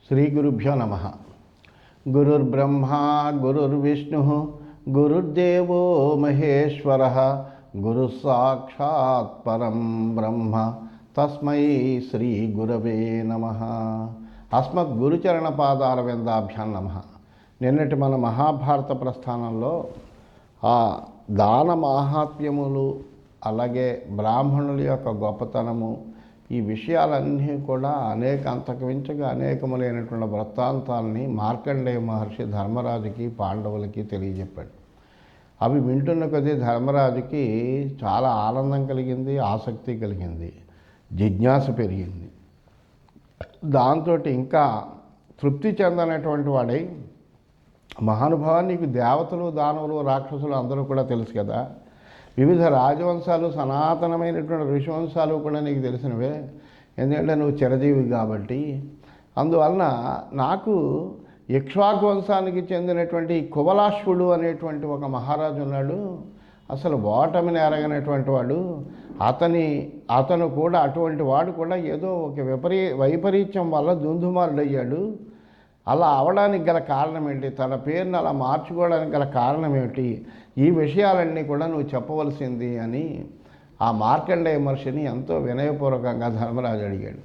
శ్రీ గురుభ్యో నమ. గురుర్బ్రహ్మా గురుర్విష్ణు గురుర్దేవో మహేశ్వర గురు సాక్షాత్ పరం బ్రహ్మ తస్మై శ్రీ గురవే నమ. అస్మద్ గురుచరణ పాదార విందాభ్యాం నమ. నిన్నటి మన మహాభారత ప్రస్థానంలో ఆ దాన మాహాత్మ్యములు, అలాగే బ్రాహ్మణుల యొక్క గొప్పతనము, ఈ విషయాలన్నీ కూడా అంతకుమించగా అనేకములైనటువంటి వృత్తాంతాలని మార్కండేయ మహర్షి ధర్మరాజుకి పాండవులకి తెలియజెప్పాడు. అవి వింటున్న కొద్దీ ధర్మరాజుకి చాలా ఆనందం కలిగింది, ఆసక్తి కలిగింది, జిజ్ఞాస పెరిగింది. దాంతో ఇంకా తృప్తి చెందనటువంటి వాడై, మహానుభావ నీకు దేవతలు, దానవులు, రాక్షసులు అందరూ కూడా తెలుసు కదా, వివిధ రాజవంశాలు, సనాతనమైనటువంటి ఋషివంశాలు కూడా నీకు తెలిసినవే, ఎందుకంటే నువ్వు చిరజీవి కాబట్టి. అందువలన నాకు ఇక్ష్వాకు వంశానికి చెందినటువంటి కువలాశ్వుడు అనేటువంటి ఒక మహారాజు ఉన్నాడు. అసలు ఓటమిని ఎరగనటువంటి వాడు. అతను కూడా అటువంటి వాడు కూడా ఏదో ఒక వైపరీత్యం వల్ల దుందుమారుడయ్యాడు. అలా అవడానికి గల కారణం ఏంటి, తన పేరును అలా మార్చుకోవడానికి గల కారణం ఏమిటి, ఈ విషయాలన్నీ కూడా నువ్వు చెప్పవలసింది అని ఆ మార్కండేయ మహర్షిని ఎంతో వినయపూర్వకంగా ధర్మరాజు అడిగాడు.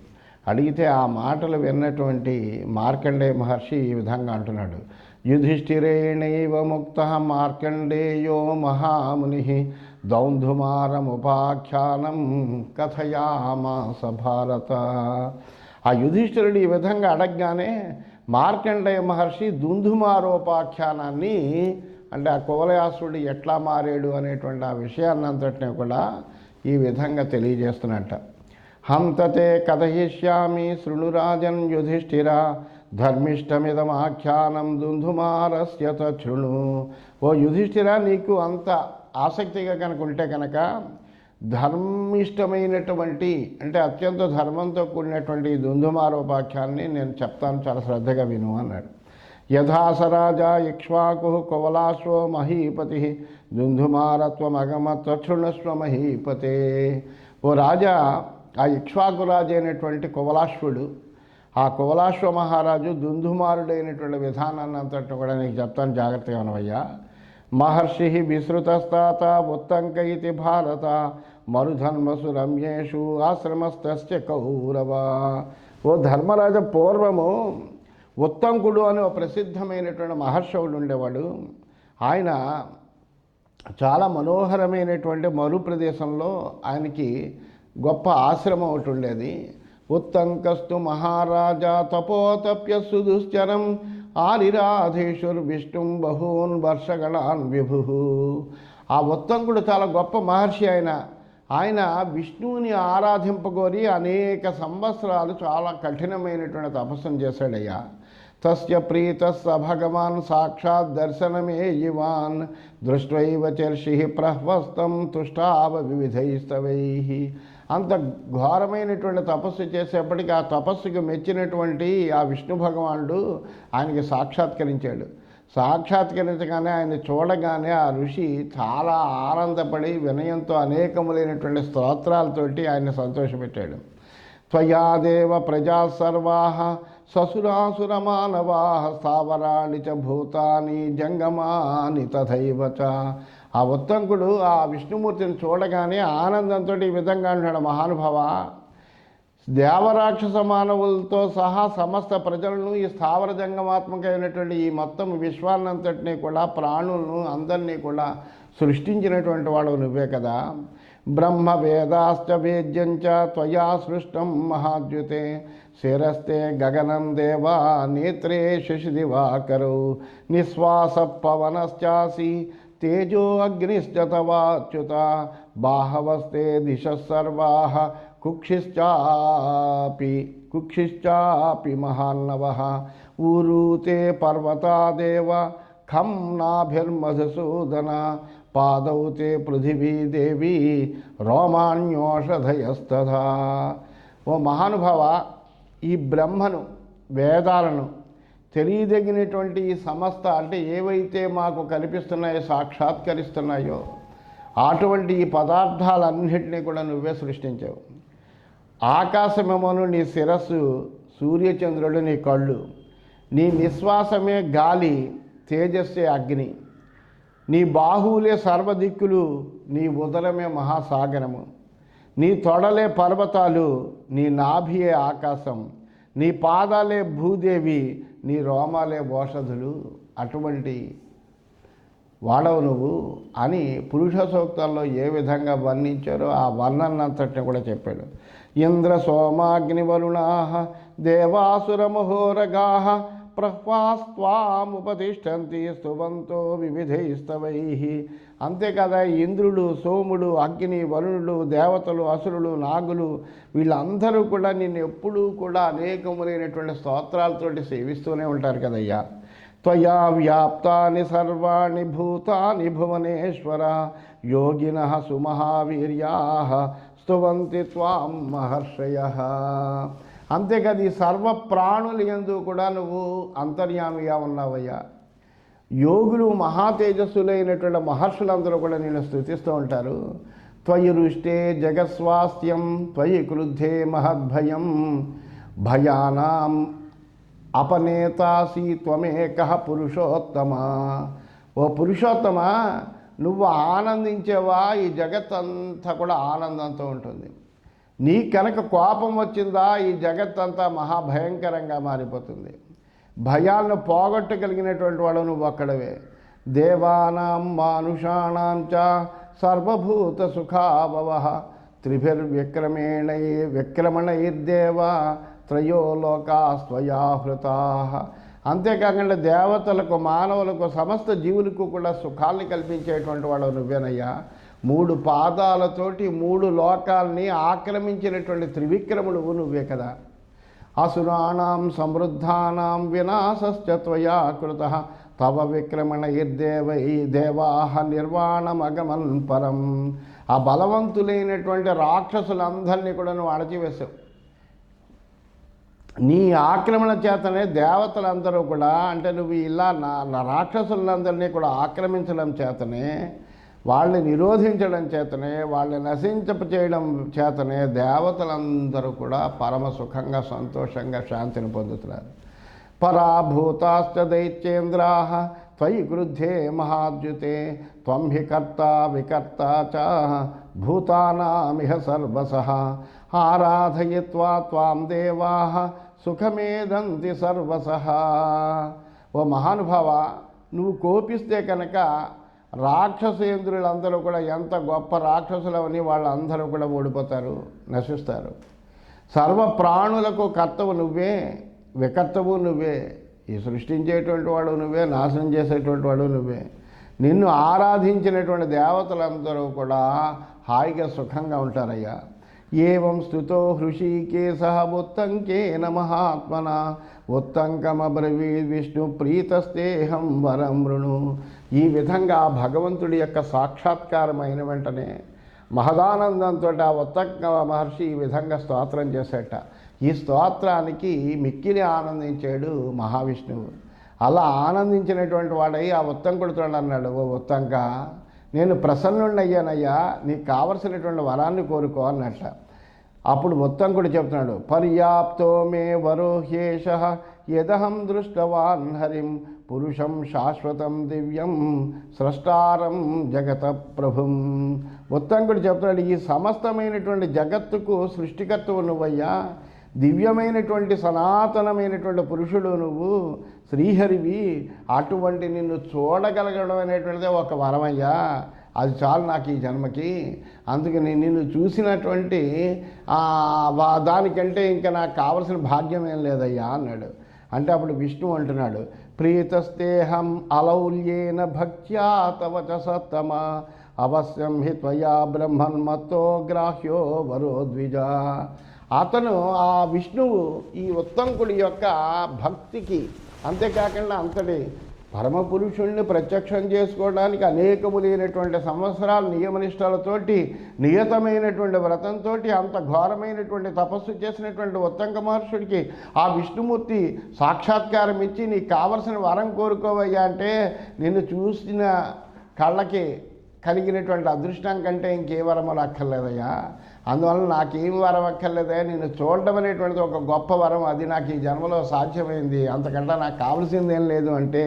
అడిగితే ఆ మాటలు విన్నటువంటి మార్కండేయ మహర్షి ఈ విధంగా అంటున్నాడు. యుధిష్ఠిరేణైవ ముక్త మార్కండేయో మహాముని దౌంధుమారముపాఖ్యానం కథయామాస భారత. ఆ యుధిష్ఠిరుడు ఈ విధంగా అడగగానే మార్కండేయ మహర్షి దుందుమారోపాఖ్యానాన్ని, అంటే ఆ కువలయాసుడు ఎట్లా మారాడు అనేటువంటి ఆ విషయాన్ని అంతటినీ కూడా ఈ విధంగా తెలియజేస్తున్నట్ట. హంతతే కథయిష్యామి శృణురాజన్ యుధిష్ఠిర ధర్మిష్టమిదమాఖ్యానం దుందుమారస్య తృణు. ఓ యుధిష్ఠిర, నీకు అంత ఆసక్తిగా కనుక ఉంటే కనుక ధర్మిష్టమైనటువంటి, అంటే అత్యంత ధర్మంతో కూడినటువంటి దుందుమారోపాఖ్యాన్ని నేను చెప్తాను, చాలా శ్రద్ధగా విను అన్నాడు. యథాసరాజా ఇక్ష్వాకు కువలాశ్వ మహీపతి దుందుమారత్వమగమత్వశృణస్వ మహీపతే. ఓ రాజా, ఆ ఇక్ష్వాకు రాజు అయినటువంటి కువలాశ్వుడు, ఆ కువలాశ్వ మహారాజు దుందుమారుడైనటువంటి విధానాన్ని అంతటి కూడా నీకు చెప్తాను, జాగ్రత్తగా ఉన్నవయ్యా. మహర్షి విశ్రుతస్తాత ఉత్తంక ఇది భారత మరుధన్మసు రమ్యేషు ఆశ్రమస్తస్య కౌరవ. ఓ ధర్మరాజ, పూర్వము ఉత్తంకుడు అని ఒక ప్రసిద్ధమైనటువంటి మహర్షవుడు ఉండేవాడు. ఆయన చాలా మనోహరమైనటువంటి మరు ప్రదేశంలో ఆయనకి గొప్ప ఆశ్రమం ఒకటి ఉండేది. ఉత్తంకస్తు మహారాజా తపోతప్య సుదుశ్చరం ఆరిరాధేశ్వర్ విష్ణుం బహూన్ వర్షగణాన్ విభు. ఆ ఉత్తంకుడు చాలా గొప్ప మహర్షి. ఆయన విష్ణువుని ఆరాధింపగోరి అనేక సంవత్సరాలు చాలా కఠినమైనటువంటి తపస్సును చేశాడయ్యా. తస్య ప్రీత స భగవాన్ సాక్షాత్ దర్శనమే యువాన్ దృష్ట్వైవ చర్షి ప్రహ్వస్తం తుష్టావ వివిధైస్తవై. అంత ఘోరమైనటువంటి తపస్సు చేసేప్పటికీ ఆ తపస్సుకు మెచ్చినటువంటి ఆ విష్ణు భగవానుడు ఆయనకి సాక్షాత్కరించాడు. సాక్షాత్కరించగానే ఆయన చూడగానే ఆ ఋషి చాలా ఆనందపడి వినయంతో అనేకములైనటువంటి స్తోత్రాలతోటి ఆయన సంతోషపెట్టాడు. త్వయాదేవ ప్రజా సర్వా ససురాసురమానవా స్థావరాణి చ భూతాని జంగమాని తథైవ చ. ఆ ఉత్తంకుడు ఆ విష్ణుమూర్తిని చూడగానే ఆనందంతో ఈ విధంగా అంటున్నాడు, మహానుభావ, దేవరాక్షస మానవులతో సహా సమస్త ప్రజలను, ఈ స్థావర జంగమాత్మకమైనటువంటి ఈ మొత్తం విశ్వాన్నంతటినీ కూడా, ప్రాణులను అందరినీ కూడా సృష్టించినటువంటి వాడు నువ్వే కదా. బ్రహ్మ వేదాశ్చ వేద్యంచ త్వయా సృష్టం మహాద్యుతే శిరస్తే గగనం దేవా నేత్రే శశిదివాకరౌ నిశ్వాస పవనశ్చాసి తేజో అగ్నిశ్చ తవాచ్యుత బాహవస్తే దిశ సర్వాః కుక్షిశ్చాపి మహాన్నవః ఊరూతే పర్వతాదేవ ఖం నాభిర్మధుసూదన పాదౌ తే పృథివీ దేవి రోమాణ్యోషధయస్తథా. ఓ మహానుభావ, ఈ బ్రహ్మను, వేదాలను, తెలియదగినటువంటి ఈ సమస్త, అంటే ఏవైతే మాకు కనిపిస్తున్నాయో, సాక్షాత్కరిస్తున్నాయో, అటువంటి ఈ పదార్థాలన్నింటినీ కూడా నువ్వే సృష్టించావు. ఆకాశమేమోను నీ శిరస్సు సూర్యచంద్రుడు నీ కళ్ళు, నీ నిశ్వాసమే గాలి, తేజస్సే అగ్ని, నీ బాహువులే సర్వదిక్కులు, నీ ఉదరమే మహాసాగరము, నీ తొడలే పర్వతాలు, నీ నాభియే ఆకాశం, నీ పాదాలే భూదేవి, నీ రోమాలే ఓషధులు. అటువంటి వాడవు నువ్వు అని పురుష సూక్తాల్లో ఏ విధంగా వర్ణించారో ఆ వర్ణనంతటిని కూడా చెప్పాడు. ఇంద్ర సోమాగ్ని వరుణా దేవాసురమహోరగా ప్రహ్వాస్వాముపతిష్టంతి స్తువంతో వివిధైస్తవై. అంతేకాదా ఇంద్రుడు, సోముడు, అగ్ని, వరుణుడు, దేవతలు, అసురులు, నాగులు వీళ్ళందరూ కూడా నిన్ను ఎప్పుడూ కూడా అనేకములైనటువంటి స్తోత్రాలతోటి సేవిస్తూనే ఉంటారు కదయ్యా. త్వయా వ్యాప్తాని సర్వాణి భూతాని భువనేశ్వర యోగినః సుమహావీర్యాః స్తువంతి త్వాం మహర్షయః. అంతేకాదు ఈ సర్వ ప్రాణులు యందు కూడా నువ్వు అంతర్యామిగా ఉన్నావయ్యా. యోగులు, మహా తేజస్సులైనటువంటి మహర్షులందరూ కూడా నేను స్తుతిస్తూ ఉంటారు. త్వయి రుష్టే జగస్వాస్థ్యం త్వయి క్రుద్ధే మహద్భయం భయానాం అపనేతాసి త్వమేకః పురుషోత్తమ. ఓ పురుషోత్తమ, నువ్వు ఆనందించేవా ఈ జగత్తంతా కూడా ఆనందంతో ఉంటుంది. నీ కనుక కోపం వచ్చిందా ఈ జగత్తంతా మహాభయంకరంగా మారిపోతుంది. భయాలను పోగొట్టగలిగినటువంటి వాడు నువ్వు ఒక్కడవే. దేవానాం మానుషాణాం చ సర్వభూత సుఖాభవః విక్రమణైర్దేవ త్రయో లోకాస్త్వయాహృతాః. అంతేకాకుండా దేవతలకు, మానవులకు, సమస్త జీవులకు కూడా సుఖాల్ని కల్పించేటువంటి వాడు నువ్వేనయ్యా. 3 పాదాలతోటి 3 లోకాల్ని ఆక్రమించినటువంటి త్రివిక్రముడు నువ్వే కదా. అసురాణాం సమృద్ధానాం వినాశశ్చ త్వయా కృతః తవ విక్రమణైర్దేవై దేవాః నిర్వాణమగమన్ పరం. ఆ బలవంతులైనటువంటి రాక్షసులందరినీ కూడా నువ్వు అణచివేశావు. నీ ఆక్రమణ చేతనే దేవతలందరూ కూడా, అంటే నువ్వు ఇలా నా రాక్షసులందరినీ కూడా ఆక్రమించడం చేతనే, వాళ్ళని నిరోధించడం చేతనే, వాళ్ళని నశించచేయడం చేతనే దేవతలందరూ కూడా పరమ సుఖంగా, సంతోషంగా, శాంతిని పొందుతున్నారు. పరాభూతాశ్చ దైత్యేంద్రాః త్వయి క్రుద్ధే మహాద్యుతే త్వం హి కర్తా వికర్తా చ భూతానామిహ సర్వసః ఆరాధయిత్వా త్వాం దేవాః సుఖమేదంతి సర్వసః. ఓ మహానుభావ, నువ్వు కోపిస్తే కనుక రాక్షసేంద్రులందరూ కూడా ఎంత గొప్ప రాక్షసులవని వాళ్ళందరూ కూడా ఓడిపోతారు, నశిస్తారు. సర్వ ప్రాణులకు కర్తవు నువ్వే, వికర్తవు నువ్వే. ఈ సృష్టించేటువంటి వాడు నువ్వే, నాశనం చేసేటువంటి వాడు నువ్వే. నిన్ను ఆరాధించినటువంటి దేవతలందరూ కూడా హాయిగా సుఖంగా ఉంటారయ్యా. ఏవం స్తుతో హృషీకేశః ఉత్తంకేన మహాత్మన ఉత్తంకమబ్రవీద్ విష్ణు ప్రీతస్తేహం వరం వృణు. ఈ విధంగా భగవంతుడి యొక్క సాక్షాత్కారమైన వెంటనే మహదానందంతో ఆ ఉత్తంక మహర్షి ఈ విధంగా స్తోత్రం చేసేట. ఈ స్తోత్రానికి మిక్కిలి ఆనందించాడు మహావిష్ణువు. అలా ఆనందించినటువంటి వాడై ఆ ఉత్తంకుడితో అన్నాడు, ఓ ఉత్తంక, నేను ప్రసన్నుడయ్యానయ్యా, నీకు కావలసినటువంటి వరాన్ని కోరుకో అన్నట్ట. అప్పుడు ఉత్తంకుడు చెప్తున్నాడు, పర్యాప్తో మే వరోహ్యేషః యదహం దృష్టవాన్ హరిం పురుషం శాశ్వతం దివ్యం స్రష్టారం జగత ప్రభుం. ఉత్తంకుడు చెప్తున్నాడు, ఈ సమస్తమైనటువంటి జగత్తుకు సృష్టికర్తవు నువ్వయ్యా, దివ్యమైనటువంటి సనాతనమైనటువంటి పురుషుడు నువ్వు, శ్రీహరివి. అటువంటి నిన్ను చూడగలగడం అనేటువంటిదే ఒక వరమయ్యా, అది చాలు నాకు ఈ జన్మకి. అందుకని నిన్ను చూసినటువంటి దానికంటే ఇంకా నాకు కావలసిన భాగ్యం ఏం లేదయ్యా అన్నాడు. అంటే అప్పుడు విష్ణువు అంటున్నాడు, ప్రీతస్తేహం అలౌల్యేన భక్త్యా తవ చ సత్తమ అవశ్యం హి త్వయా బ్రహ్మన్మత్తో గ్రాహ్యో వరో ద్విజ. అతను ఆ విష్ణువు ఈ ఉత్తంకుడి యొక్క భక్తికి, అంతేకాకుండా అంతటి పరమపురుషుణ్ణి ప్రత్యక్షం చేసుకోవడానికి అనేకములైనటువంటి సంవత్సరాలు నియమనిష్టలతోటి, నియతమైనటువంటి వ్రతంతో అంత ఘోరమైనటువంటి తపస్సు చేసినటువంటి ఉత్తంక మహర్షుడికి ఆ విష్ణుమూర్తి సాక్షాత్కారం ఇచ్చి నీకు కావలసిన వరం కోరుకోవయ్యా అంటే, నిన్ను చూసిన కళ్ళకి కలిగినటువంటి అదృష్టం కంటే ఇంకే వరములు అక్కర్లేదయ్యా. అందువల్ల నాకేం వరం అక్కర్లేదే, నేను చూడడం అనేటువంటిది ఒక గొప్ప వరం, అది నాకు ఈ జన్మలో సాధ్యమైంది, అంతకంటే నాకు కావాల్సిందేం లేదు అంటే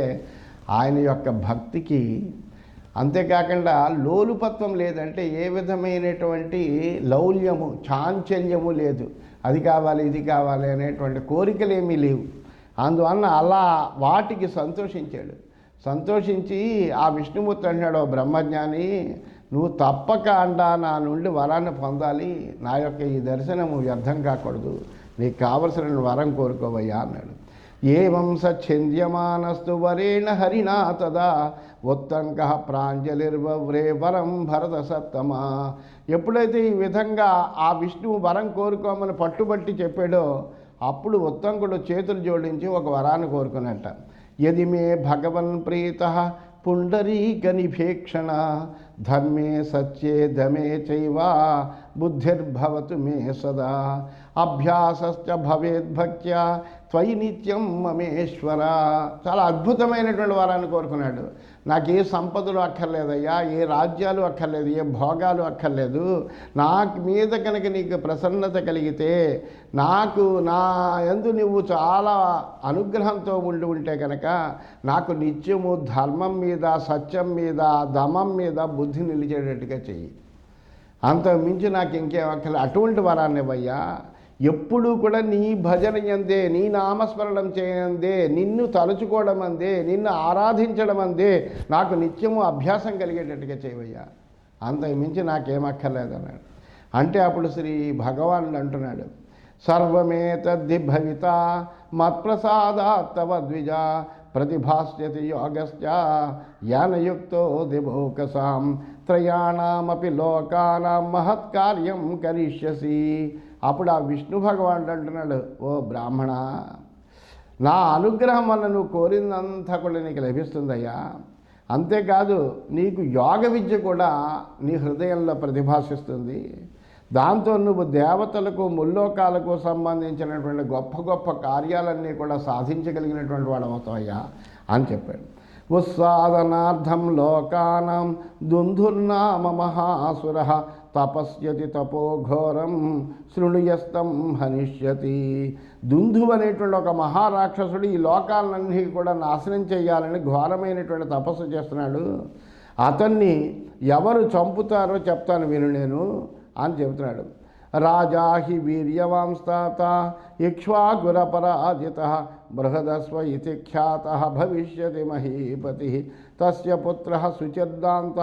ఆయన యొక్క భక్తికి అంతేకాకుండా లోలుపత్వం లేదంటే ఏ విధమైనటువంటి లౌల్యము చాంచల్యము లేదు, అది కావాలి ఇది కావాలి అనేటువంటి కోరికలు ఏమీ లేవు. అందువలన అలా వాటికి సంతోషించి ఆ విష్ణుమూర్తి అంటాడు, బ్రహ్మజ్ఞాని నువ్వు తప్పక నా నుండి వరాన్ని పొందాలి, నా యొక్క ఈ దర్శనము వ్యర్థం కాకూడదు, నీకు కావలసిన వరం కోరుకోవయ్యా అన్నాడు. ఏవం సచ్ఛింద్యమానస్తు వరేణ హరినా తదా ఉత్తంక ప్రాంజలిర్వవ్రే వరం భరత సత్తమా. ఎప్పుడైతే ఈ విధంగా ఆ విష్ణువు వరం కోరుకోమని పట్టుబట్టి చెప్పాడో అప్పుడు ఉత్తంకుడు చేతులు జోడించి ఒక వరాన్ని కోరుకున్నట్ట. యది మే భగవన్ ప్రీత పుండరీకనిభేక్షణ ధర్మే సత్యే దమే చైవ బుద్ధిర్భవతు మే సదా అభ్యాసశ్చ భవేద్భక్త్యా త్వయి నిత్యం మమేశ్వర. చాలా అద్భుతమైనటువంటి వరాన్ని కోరుకున్నాడు. నాకు ఏ సంపదలు అక్కర్లేదయ్యా, ఏ రాజ్యాలు అక్కర్లేదు, ఏ భోగాలు అక్కర్లేదు, నాకు మీద కనుక నీకు ప్రసన్నత కలిగితే, నాకు నా యందు నువ్వు చాలా అనుగ్రహంతో ఉంటే కనుక నాకు నిత్యము ధర్మం మీద, సత్యం మీద, దమం మీద బుద్ధి నిలిచేటట్టుగా చెయ్యి, అంత మించి నాకు ఇంకేం అక్కర్లేదు. అటువంటి వరాన్ని ఇవ్వయ్యా. ఎప్పుడూ కూడా నీ భజన అందే, నీ నామస్మరణం చేయందే, నిన్ను తలుచుకోవడం అందే, నిన్ను ఆరాధించడం అందే నాకు నిత్యము అభ్యాసం కలిగేటట్టుగా చేయవయ్యా, అంతకు మించి నాకేమక్కర్లేదన్నాడు. అంటే అప్పుడు శ్రీ భగవానుడు అంటున్నాడు, సర్వమేతద్ధి భవిత మత్ప్రసాదాత్ తవ ద్విజ ప్రతిభాస్యతి యోగశ్చ యానయుక్తో దిభోకసాం త్రయాణమపి లోకానాం మహత్కార్యం కరిష్యసి. అప్పుడు ఆ విష్ణు భగవానుడు అంటున్నాడు, ఓ బ్రాహ్మణ, నా అనుగ్రహం వల్ల నువ్వు కోరిందంతా కూడా నీకు లభిస్తుందయ్యా. అంతేకాదు నీకు యోగ విద్య కూడా నీ హృదయంలో ప్రతిభాసిస్తుంది, దాంతో నువ్వు దేవతలకు ముల్లోకాలకు సంబంధించినటువంటి గొప్ప గొప్ప కార్యాలన్నీ కూడా సాధించగలిగినటువంటి వాడు అవుతావయ్యా అని చెప్పాడు. ఉత్సాదనార్థం లోకానాం దుంధుర్నామ మహాసుర తపస్యతి తపోఘోరం శృణుయస్తం హనిష్యతి. దుంధు అనేటువంటి ఒక మహారాక్షసుడు ఈ లోకాలన్నీ కూడా నాశనం చేయాలని ఘోరమైనటువంటి తపస్సు చేస్తున్నాడు. అతన్ని ఎవరు చంపుతారో చెప్తాను విను నేను అని చెబుతున్నాడు. రాజా హి వీర్యవాంస్తాత ఇక్ష్వాకురపరాజిత బృహదస్వ ఇతి ఖ్యాత భవిష్యతి మహీపతి తస్య పుత్ర సుచిర్దాంత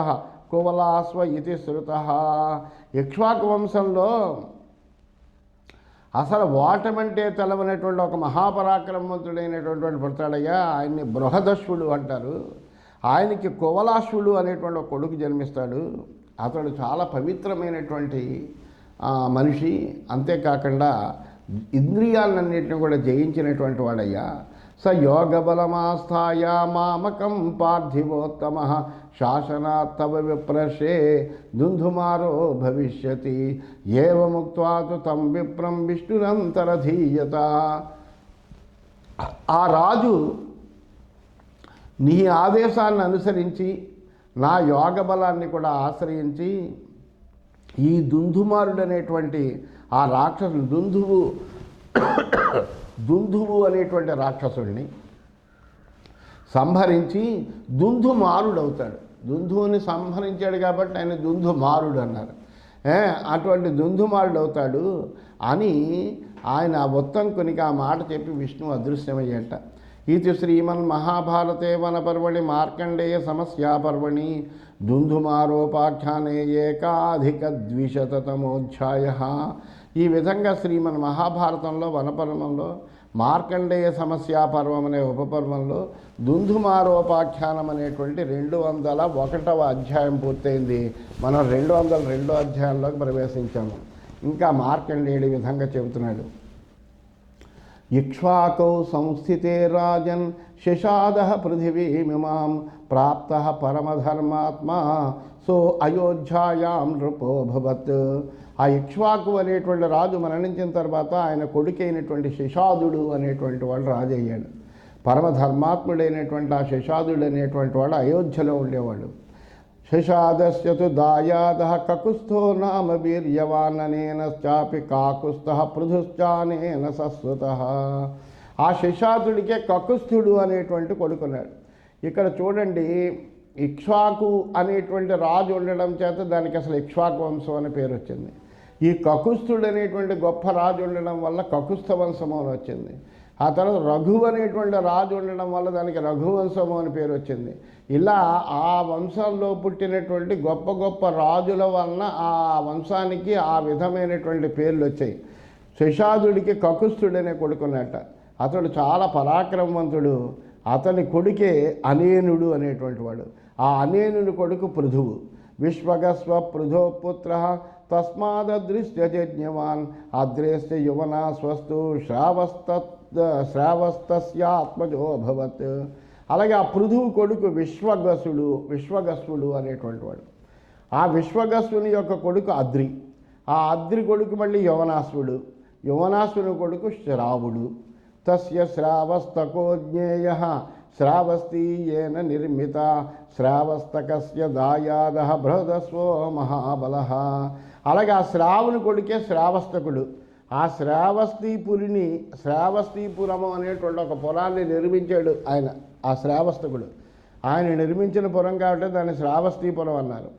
కువలాస్వ ఇతి శృత. ఇక్ష్వాకు వంశంలో అసలు ఓటమంటే తెలవనటువంటి ఒక మహాపరాక్రమవంతుడైనటువంటి పుడతాడయ్యా, ఆయన్ని బృహదశ్వుడు అంటారు. ఆయనకి కువలాశ్వుడు అనేటువంటి ఒక కొడుకు జన్మిస్తాడు. అతడు చాలా పవిత్రమైనటువంటి మనిషి, అంతేకాకుండా ఇంద్రియాలన్నింటినీ కూడా జయించినటువంటి వాడయ్యా. స యోగ బలమాస్థాయ మామకం పార్థివోత్తమ శాసనాత్ తవ విప్రశే దుంధుమారో భవిష్యతి ఏవముక్త్వా తు తం విప్రం విష్ణురంతరధీయత. ఆ రాజు నీ ఆదేశాన్ని అనుసరించి నా యోగ బలాన్ని కూడా ఆశ్రయించి ఈ దుంధుమారుడు అనేటువంటి ఆ రాక్షసుని దుంధువు అనేటువంటి రాక్షసుడిని సంహరించి దుంధుమారుడు అవుతాడు. దుంధువుని సంహరించాడు కాబట్టి ఆయన దుంధుమారుడు అన్నారు. అటువంటి దుంధుమారుడు అవుతాడు అని ఆయన ఉత్తంకునికి ఆ మాట చెప్పి విష్ణువు అదృశ్యమయ్యేట. ఇది శ్రీమన్మహాభారతే వనపర్వణి మార్కండేయ సమస్యాపర్వణి దుంధుమారోపాఖ్యానే ఏకాధికద్విశతమోధ్యాయ. ఈ విధంగా శ్రీమన్ మహాభారతంలో వనపర్వంలో మార్కండేయ సమస్యాపర్వం అనే ఉపపర్వంలో దుంధుమారోపాఖ్యానం అనేటువంటి 201వ అధ్యాయం పూర్తయింది. మనం 202వ అధ్యాయంలోకి ప్రవేశించాము. ఇంకా మార్కండేయుడి విధంగా చెబుతున్నాడు. ఇక్ష్వాకౌ సంస్థితే రాజన్ శశాద పృథివీమిమాం ప్రాప్త పరమధర్మాత్మా సో అయోధ్యాయాం నృపోభవత్. ఆ ఇక్ష్వాకు అనేటువంటి రాజు మరణించిన తర్వాత ఆయన కొడుకైనటువంటి శశాదుడు అనేటువంటి వాడు రాజు అయ్యాడు. పరమధర్మాత్ముడైనటువంటి ఆ శశాదుడు అనేటువంటి వాడు అయోధ్యలో ఉండేవాడు. శశాదస్య తు దాయాదః కకుస్థో నామ వీర్యవాననేన చాపి కాకుస్థః పృథుశ్చానేన సస్వతః. ఆ శశాదుడికే కకుస్థుడు అనేటువంటి కొడుకున్నాడు. ఇక్కడ చూడండి, ఇక్ష్వాకు అనేటువంటి రాజు ఉండడం చేత దానికి అసలు ఇక్ష్వాకు వంశం అనే పేరు వచ్చింది. ఈ కకుస్థుడు అనేటువంటి గొప్ప రాజు ఉండడం వల్ల కకుస్థ వంశము అని వచ్చింది. ఆ తర్వాత రఘు అనేటువంటి రాజు ఉండడం వల్ల దానికి రఘువంశము అని పేరు వచ్చింది. ఇలా ఆ వంశంలో పుట్టినటువంటి గొప్ప గొప్ప రాజుల వలన ఆ వంశానికి ఆ విధమైనటువంటి పేర్లు వచ్చాయి. శశాదుడికి కకుస్థుడనే కొడుకున్నట్ట. అతడు చాలా పరాక్రమవంతుడు. అతని కొడుకే అనేనుడు అనేటువంటి వాడు. ఆ అనేనుడి కొడుకు పృథువు. విశ్వగస్వ పృథో పుత్ర తస్మాదృశ్యజ్ఞవాన్ అద్రేశ్య యువనా స్వస్తు శ్రావస్తస్యాత్మజో భవత్. అలాగే ఆ పృథువు కొడుకు విశ్వగస్వుడు అనేటువంటి వాడు. ఆ విశ్వగస్వుని యొక్క కొడుకు అద్రి. ఆ అద్రి కొడుకు మళ్ళీ యువనాశ్వుని కొడుకు శ్రావుడు. తస్య శ్రావస్తకో జ్ఞేయః శ్రావస్తీయేన నిర్మిత శ్రావస్తకస్య దాయాదః బృహదస్వో మహాబలః. అలాగే ఆ శ్రావుని కొడుకే శ్రావస్తకుడు. ఆ శ్రావస్తీపురము అనేటువంటి ఒక పురాన్ని నిర్మించాడు ఆయన. ఆ శ్రావస్తకుడు ఆయన నిర్మించిన పురం కాబట్టి దాన్ని శ్రావస్తీపురం అన్నారు.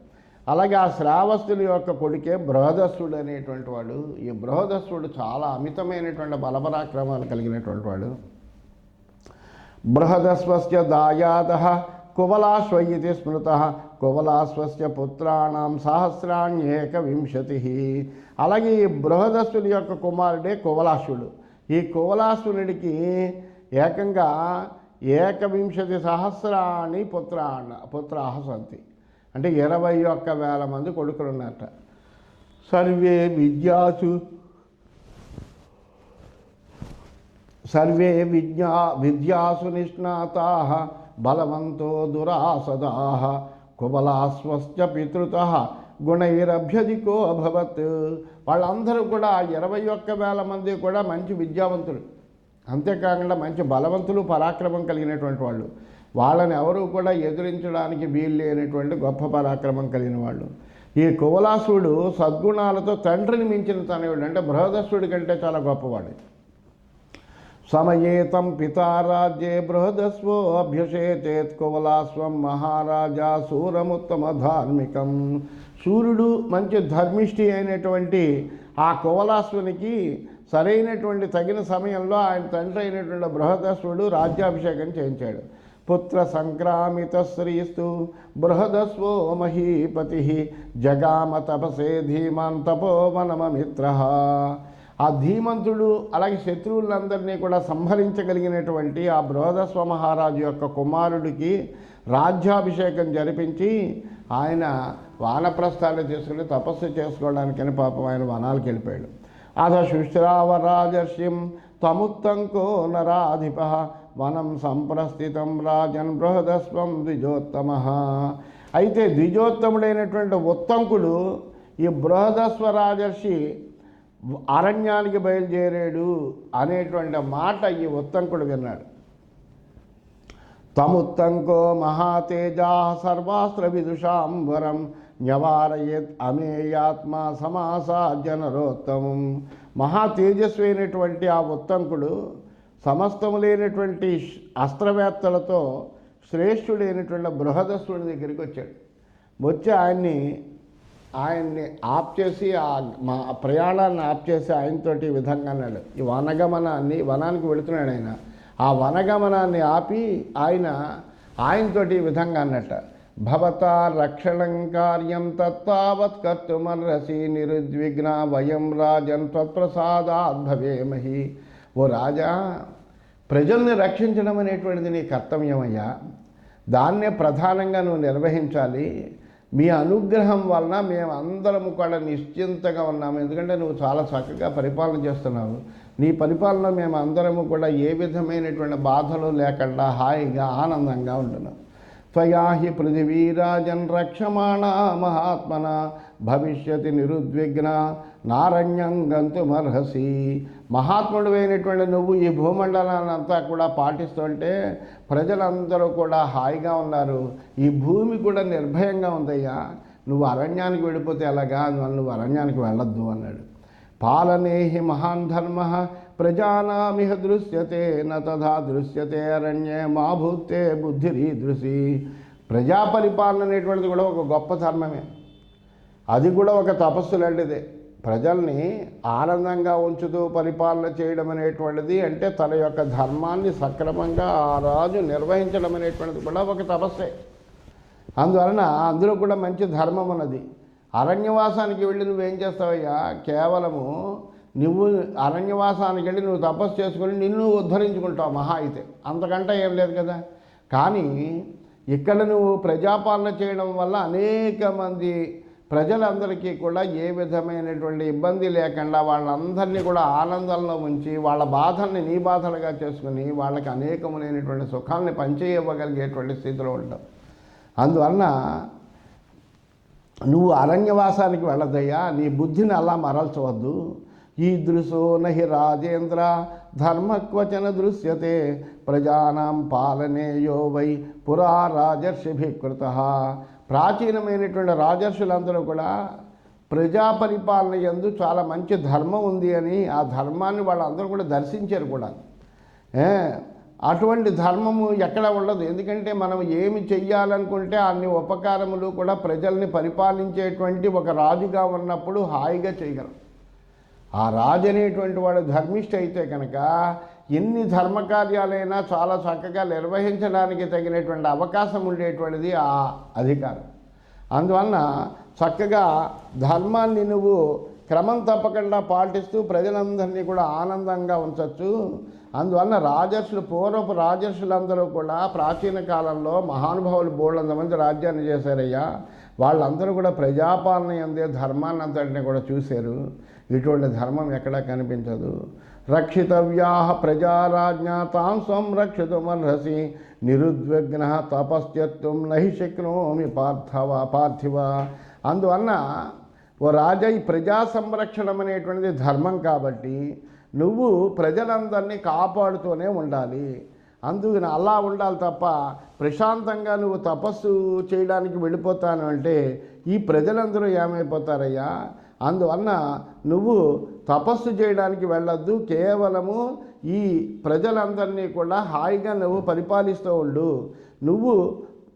అలాగే ఆ శ్రావస్తుని యొక్క కొడుకే బృహదస్సుడు అనేటువంటి వాడు. ఈ బృహదస్సుడు చాలా అమితమైనటువంటి బలపరాక్రమాలు కలిగినటువంటి వాడు. బృహదస్వస్య దాయాదః కువలాశ్వ ఇతి స్మృతః కువలాశ్వస్య పుత్రాణం సహస్రాణ్యేకవింశతిః. అలాగే ఈ బృహదస్సుని యొక్క కుమారుడే కువలాశ్వుడు. ఈ కువలాశ్వునికి ఏకంగా 21 సహస్రాణి పుత్రాः సంతి. అంటే 21,000 మంది కొడుకులు ఉన్నట్ట. సర్వే విద్యాసు నిష్ణాతాః బలవంతో దురాసదాః కుబలాస్వశ్చ పితృతః గుణైరభ్యధికో అభవత్. వాళ్ళందరూ కూడా 21,000 మంది కూడా మంచి విద్యావంతులు, అంతేకాకుండా మంచి బలవంతులు, పరాక్రమం కలిగినటువంటి వాళ్ళు. వాళ్ళని ఎవరూ కూడా ఎదిరించడానికి వీలు లేనటువంటి గొప్ప పరాక్రమం కలిగిన వాళ్ళు. ఈ కువలాసుడు సద్గుణాలతో తండ్రిని మించిన తనయుడు, అంటే బృహదస్సుడి కంటే చాలా గొప్పవాడు. సమయేతం పితారాజ్యే బృహదస్వో అభ్యసేతేత్ కువలాస్వం మహారాజా సూరముత్తమ ధార్మికం. సూర్యుడు మంచి ధర్మిష్ఠి అయినటువంటి ఆ కువలాశ్వునికి సరైనటువంటి తగిన సమయంలో ఆయన తండ్రి అయినటువంటి బృహదస్వుడు రాజ్యాభిషేకం చేయించాడు. పుత్ర సంక్రామిత శ్రీస్తు బృహదస్వో మహీపతి జగామ తపసే ధీమాన్ తపోవనమమిత్ర. ఆ ధీమంతుడు అలాగే శత్రువులందరినీ కూడా సంహరించగలిగినటువంటి ఆ బృహదస్వ మహారాజు యొక్క కుమారుడికి రాజ్యాభిషేకం జరిపించి ఆయన వానప్రస్థాన్ని తీసుకుని తపస్సు చేసుకోవడానికని పాపం ఆయన వనాలకు వెళ్ళిపోయాడు. అధ శుశ్రావరాజర్షిం తముత్తంకో నరాధిప వనం సంప్రస్థితం రాజన్ బృహదస్వం ద్విజోత్తమ. అయితే ద్విజోత్తముడైనటువంటి ఉత్తంకుడు ఈ బృహదస్వ రాజర్షి అరణ్యానికి బయలుదేరాడు అనేటువంటి మాట ఈ ఉత్తంకుడు విన్నాడు. తముత్తంకో మహాతేజా సర్వాస్త్ర విదుషాంబరం న్యవారయేత్ అమేయాత్మ సమాసాద్య నరోత్తమం. మహా తేజస్వి అయినటువంటి ఆ ఉత్తంకుడు సమస్తము లేనటువంటి అస్త్రవేత్తలతో శ్రేష్ఠుడైనటువంటి బృహదస్సుడి దగ్గరికి వచ్చాడు. వచ్చి ఆయన్ని ఆప్ చేసి మా ప్రయాణాన్ని ఆప్ చేసి ఆయనతోటి ఈ విధంగా అన్నాడు. ఈ వనానికి వెళుతున్నాడు ఆయన. ఆ వనగమనాన్ని ఆపి ఆయనతోటి ఈ విధంగా అన్నట్ట. భవతా రక్షణం కార్యం తత్తావత్ కర్తుమర్హసి నిరుద్విగ్న వయం రాజన్ త్వత్ప్రసాదాద్ భవేమహి. ఓ రాజా, ప్రజల్ని రక్షించడం అనేటువంటిది నీ కర్తవ్యమయ్యా. దాన్నే ప్రధానంగా నువ్వు నిర్వహించాలి. మీ అనుగ్రహం వలన మేమందరము కూడా నిశ్చింతగా ఉన్నాము. ఎందుకంటే నువ్వు చాలా చక్కగా పరిపాలన చేస్తున్నావు. నీ పరిపాలన మేము అందరము కూడా ఏ విధమైనటువంటి బాధలు లేకుండా హాయిగా ఆనందంగా ఉంటున్నాం. త్వయా హి పృథివీరాజన్ రక్షమాణ మహాత్మన భవిష్యతి నిరుద్విగ్న నారణ్యం గంతుమర్హసి. మహాత్ముడు అయినటువంటి నువ్వు ఈ భూమండలాన్ని అంతా కూడా పాటిస్తుంటే ప్రజలందరూ కూడా హాయిగా ఉన్నారు, ఈ భూమి కూడా నిర్భయంగా ఉందయ్యా, నువ్వు అరణ్యానికి వెళ్ళిపోతే ఎలాగా, నువ్వు అరణ్యానికి వెళ్ళొద్దు అన్నాడు. పాలనేహి మహాన్ ధర్మ ప్రజానామిహ దృశ్యతే న తథా దృశ్యతే అరణ్యే మా భూతే బుద్ధిరీదృశి. ప్రజా పరిపాలన అనేటువంటిది కూడా ఒక గొప్ప ధర్మమే, అది కూడా ఒక తపస్సు లాంటిదే. ప్రజల్ని ఆనందంగా ఉంచుతూ పరిపాలన చేయడం అనేటువంటిది అంటే తన యొక్క ధర్మాన్ని సక్రమంగా ఆ రాజు నిర్వహించడం అనేటువంటిది కూడా ఒక తపస్సే. అందువలన అందులో కూడా మంచి ధర్మం ఉన్నది. అరణ్యవాసానికి వెళ్ళి నువ్వేం చేస్తావయ్యా, కేవలము నువ్వు అరణ్యవాసానికి వెళ్ళి నువ్వు తపస్సు చేసుకొని నిన్ను ఉద్ధరించుకుంటావు మహా అయితే, అంతకంటే ఏం లేదు కదా. కానీ ఇక్కడ నువ్వు ప్రజాపాలన చేయడం వల్ల అనేక మంది ప్రజలందరికీ కూడా ఏ విధమైనటువంటి ఇబ్బంది లేకుండా వాళ్ళందరినీ కూడా ఆనందంలో ఉంచి వాళ్ళ బాధల్ని నీ బాధలుగా చేసుకుని వాళ్ళకి అనేకములైనటువంటి సుఖాలని పంచేయగలిగేటువంటి స్థితిలో ఉంటావు. అందువలన నువ్వు అరణ్యవాసానికి వెళ్ళదయ్యా, నీ బుద్ధిని అలా మరల్చవద్దు. ఈదృశో నహి రాజేంద్ర ధర్మక్వచన దృశ్యతే ప్రజానాం పాలనే యో వై పురా రాజర్షిభికృత. ప్రాచీనమైనటువంటి రాజర్షులందరూ కూడా ప్రజా పరిపాలన యందు చాలా మంచి ధర్మం ఉంది అని ఆ ధర్మాన్ని వాళ్ళందరూ కూడా దర్శించారు కూడా. అటువంటి ధర్మము ఎక్కడ ఉండదు. ఎందుకంటే మనం ఏమి చెయ్యాలనుకుంటే అన్ని ఉపకారములు కూడా ప్రజల్ని పరిపాలించేటువంటి ఒక రాజుగా ఉన్నప్పుడు హాయిగా చేయగలం. ఆ రాజు అనేటువంటి వాడు ధర్మిష్ఠ అయితే కనుక ఎన్ని ధర్మకార్యాలైనా చాలా చక్కగా నిర్వహించడానికి తగినటువంటి అవకాశం ఉండేటువంటిది ఆ అధికారం. అందువలన చక్కగా ధర్మాన్ని నువ్వు క్రమం తప్పకుండా పాటిస్తూ ప్రజలందరినీ కూడా ఆనందంగా ఉంచవచ్చు. అందువలన రాజర్షులు, పూర్వపు రాజర్షులందరూ కూడా ప్రాచీన కాలంలో మహానుభావులు బోళ్ళంతమంది రాజ్యాన్ని చేశారయ్యా. వాళ్ళందరూ కూడా ప్రజాపాలన యందే ధర్మాన్ని అంతటిని కూడా చూశారు. ఇటువంటి ధర్మం ఎక్కడా కనిపించదు. రక్షితవ్యా ప్రజారాజ్ఞా తాం సంరక్షితుమర్హసి నిరుద్విగ్న తపశ్చర్తుం నహి శక్నోమి పార్థివ. అందువలన ఓ రాజా, ఈ ప్రజా సంరక్షణం అనేటువంటిది ధర్మం కాబట్టి నువ్వు ప్రజలందరినీ కాపాడుతూనే ఉండాలి. అందుకని అలా ఉండాలి తప్ప ప్రశాంతంగా నువ్వు తపస్సు చేయడానికి వెళ్ళిపోతాను అంటే ఈ ప్రజలందరూ ఏమైపోతారయ్యా. అందువలన నువ్వు తపస్సు చేయడానికి వెళ్ళొద్దు, కేవలము ఈ ప్రజలందరినీ కూడా హాయిగా నువ్వు పరిపాలిస్తూ ఉండు. నువ్వు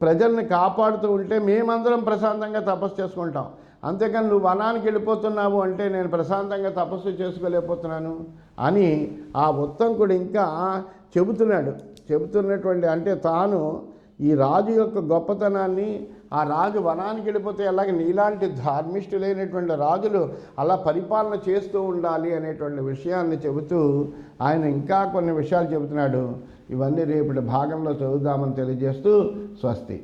ప్రజల్ని కాపాడుతూ ఉంటే మేమందరం ప్రశాంతంగా తపస్సు చేసుకుంటాం. అంతేకాని నువ్వు వనానికి వెళ్ళిపోతున్నావు అంటే నేను ప్రశాంతంగా తపస్సు చేసుకోలేకపోతున్నాను అని ఆ ఉత్తంకుడు ఇంకా చెబుతున్నటువంటి అంటే తాను ఈ రాజు యొక్క గొప్పతనాన్ని, ఆ రాజు వనానికి వెళ్ళిపోతే అలాగే నీలాంటి ధార్మిష్ఠులైనటువంటి రాజులు అలా పరిపాలన చేస్తూ ఉండాలి అనేటువంటి విషయాన్ని చెబుతూ ఆయన ఇంకా కొన్ని విషయాలు చెబుతున్నాడు. ఇవన్నీ రేపటి భాగంలో చదువుదామని తెలియజేస్తూ స్వస్తి.